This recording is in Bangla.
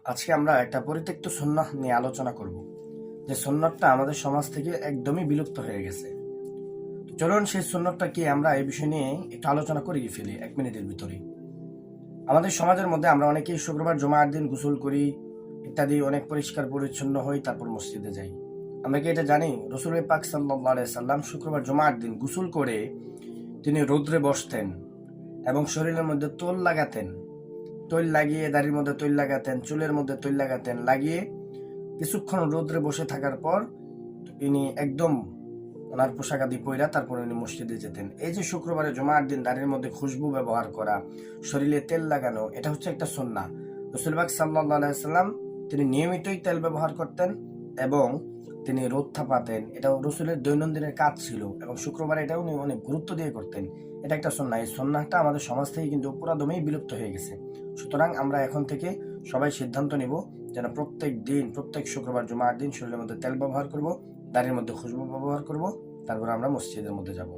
আজকে আমরা একটা পরিত্যক্ত সুন্নাহ নিয়ে আলোচনা করব, যে সুন্নাতটা আমাদের সমাজ থেকে একদমই বিলুপ্ত হয়ে গেছে। চলুন সেই সুন্নাতটা কি আমরা এই বিষয় নিয়ে একটু আলোচনা করে ফেলি 1 মিনিটের ভিতরে। আমাদের সমাজের মধ্যে আমরা অনেকেই শুক্রবার জুমার দিন গোসল করি ইত্যাদি, অনেক পরিষ্কার পরিচ্ছন্ন হই, তারপর মসজিদে যাই। আমরা কি এটা জানি রাসূল পাক সাল্লাল্লাহু আলাইহি সাল্লাম শুক্রবার জুমার দিন গোসল করে তিনি রৌদ্রে বসতেন এবং শরীরের মধ্যে তৈল লাগাতেন, তৈল লাগিয়ে দাড়ির মধ্যে তৈল লাগাতেন, চুলের মধ্যে তৈল লাগাতেন, লাগিয়ে কিছুক্ষণ রোদ্রে বসে থাকার পর তিনি একদম ওনার পোশাক আদি পইরা তারপর উনি মসজিদে যেতেন। এই যে শুক্রবারে জুমার দিন দাড়ির মধ্যে খুশবু ব্যবহার করা, শরীরে তেল লাগানো, এটা হচ্ছে একটা সুন্নাহ। রাসূল পাক সাল্লাল্লাহু আলাইহি সাল্লাম তিনি নিয়মিতই তেল ব্যবহার করতেন এবং তিনি রোদ থাপাতেন। এটা রসুলের দৈনন্দিনের কাজ ছিল এবং শুক্রবারে এটা উনি অনেক গুরুত্ব দিয়ে করতেন। এটা একটা সুন্নাহ। এই সুন্নাহটা আমাদের সমাজ থেকে কিন্তু পুরাদমেই বিলুপ্ত হয়ে গেছে। সুতরাং আমরা এখন থেকে সবাই সিদ্ধান্ত নিব যেন প্রত্যেক দিন, প্রত্যেক শুক্রবার জুমার দিন শরীরের মধ্যে তেল ব্যবহার করব, দাড়ির মধ্যে খুশবু ব্যবহার করব, তারপর আমরা মসজিদের মধ্যে যাব।